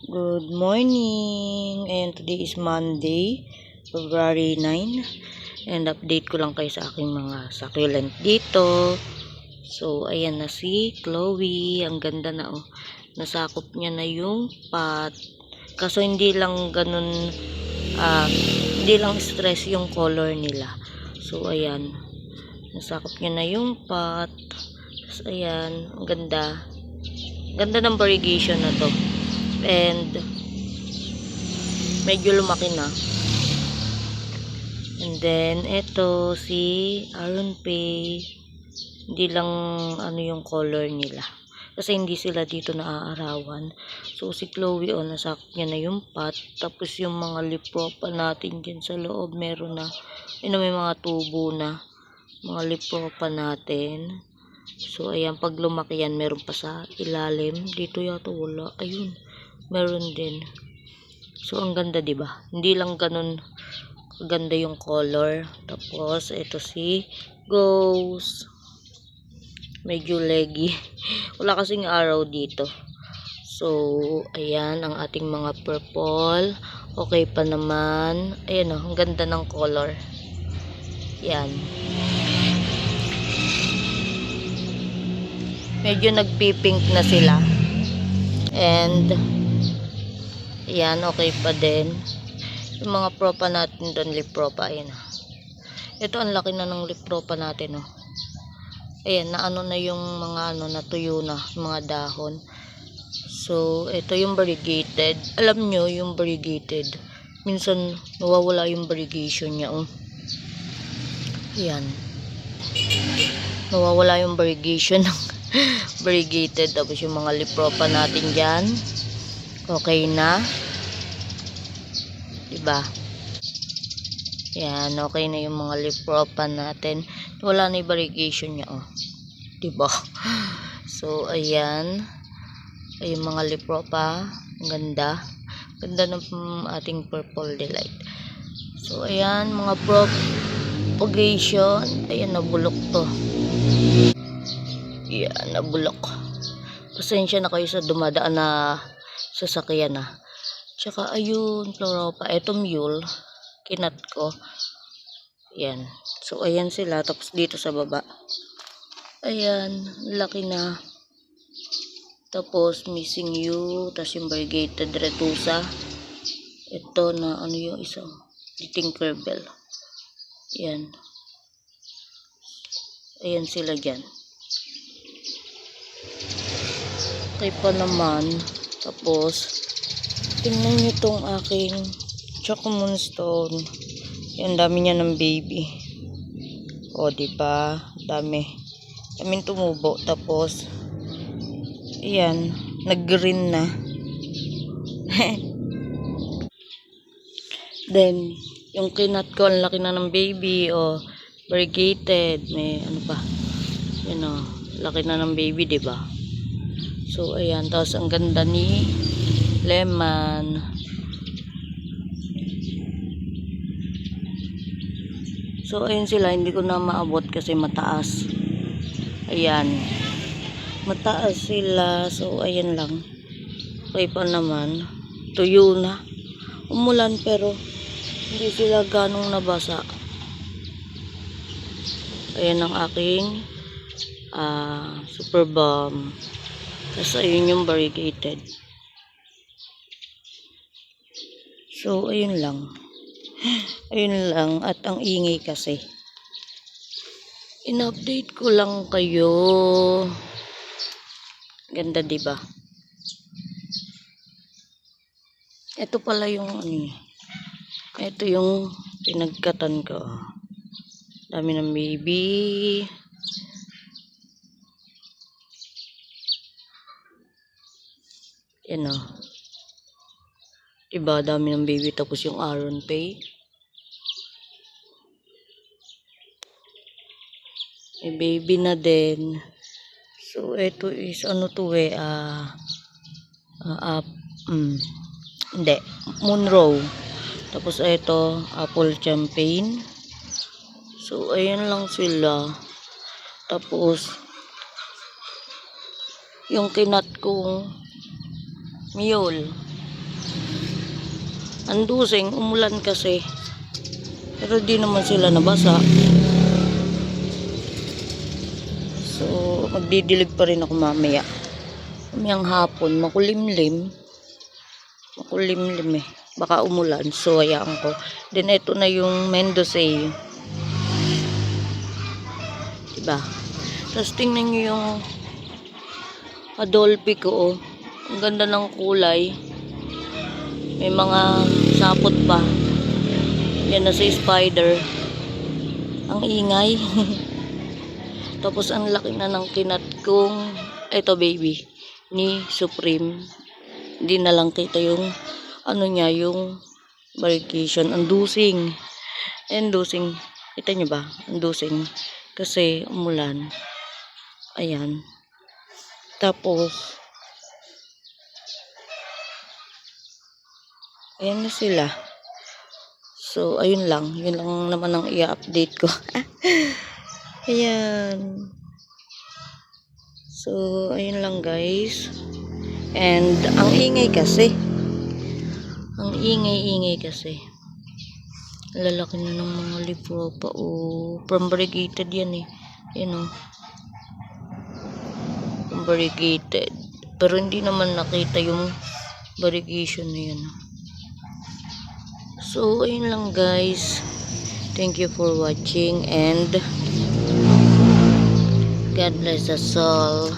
Good morning, and today is Monday, February 9, and update ko lang kayo sa aking mga succulent dito. So ayan na si Chloe, ang ganda na oh. Nasakop niya na yung pot. Kaso hindi lang ganun, hindi lang stress yung color nila. So ayan, nasakop niya na yung pot. So ayan, ang ganda. Ganda ng variegation na to. And medyo lumaki na. And then ito si Aron Pay, hindi lang ano yung color nila kasi hindi sila dito naaarawan. So si Chloe nasakop niya na yung pot. Tapos yung mga lipropa natin dyan sa loob meron na, may mga tubo na mga lipropa natin. So ayan, pag lumaki yan meron pa sa ilalim. Dito yata wala, ayun meron din. So ang ganda, 'di ba? Hindi lang ganun kaganda yung color. Tapos ito si Ghost. Medyo leggy. Wala kasing araw dito. So ayan ang ating mga purple. Okay pa naman. Ayan oh, ang ganda ng color. Yan. Medyo nagpipink na sila. And ayan, okay pa din. Yung mga propa natin doon, lipropa, ayan. Ito, ang laki na ng lipropa natin, oh. Ayan, naano na yung mga natuyo na, mga dahon. So, ito yung variegated. Alam nyo, yung variegated, minsan nawawala yung variegation niya, oh. Ayan. Nawawala yung variegation ng variegated. Tapos yung mga lipropa natin dyan, okay na. Diba? Yan, okay na yung mga lipropa natin. Wala na yung variegation niya, oh. Diba? So, ayan. Ay, yung mga lipropa. Ang ganda. Ganda ng ating purple delight. So, ayan, mga propagation. Ayan, nabulok to. Yan, nabulok. Pasensya na kayo sa dumadaan na sasakyan na. Tsaka ayun, Floropa. Ito mule, kinat ko. Yan. So ayan sila. Tapos dito sa baba, ayan, laki na. Tapos missing you. Tapos yung variegated retusa. Ito na yung isang Tinkerbell. Yan. Ayan sila dyan. Okay pa naman. Tapos tingnan nyo itong aking Choco Moonstone. Yan, dami niya ng baby. O, diba? Dami. Daming tumubo. Tapos, ayan, nag-green na. Then, yung kinat ko, ang laki na ng baby. O, variegated. May, ano pa? Yan o, laki na ng baby, diba? So, ayan. Tapos, ang ganda ni Lemon. So ayun sila, hindi ko na maabot kasi mataas. Ayan, mataas sila. So ayan lang. Okay pa naman. Tuyo na. Umulan pero hindi sila ganong nabasa. Ayan ang aking super bomb. Tapos ayun yung variegated. So ayun lang. Ayun lang, at ang ingay kasi. In-update ko lang kayo. Ganda, diba? Ito pala yung ito yung pinagkatan ko. Dami ng baby. Yan o. Diba, dami ng baby. Tapos yung Aron Pay. May baby na din. So, ito is, hindi. Monroe. Tapos, ito, apple champagne. So, ayan lang sila. Tapos, yung kinat kong mule. Ang dusing, umulan kasi. Pero di naman sila nabasa. So, magdidilig pa rin ako mamaya. Mamayang hapon, makulimlim. Makulimlim eh. Baka umulan. So, hayaan ko. Then, ito na yung Mendoza. Diba? Tapos, tingnan nyo yung Adolphi ko, oh. Ang ganda ng kulay. May mga sapot pa. Yan na si Spider. Ang ingay. Tapos ang laki na ng kinat kong eto baby ni Supreme. Hindi na lang kita yung ano niya, yung variegation. Ang dusing. Ang dusing. Kita nyo ba? Ang dusing. Kasi umulan. Ayan. Tapos ayan na sila. So, ayun lang. Yun lang naman ang i-update ko. Ayan. So, ayun lang guys. And, ang ingay kasi. Ang ingay-ingay kasi. Lalaki na ng mga libro pa. Oh, from variegated yan eh. Yan oh. From variegated. Pero hindi naman nakita yung variegation na yan. So, ayun lang guys. Thank you for watching and God bless us all.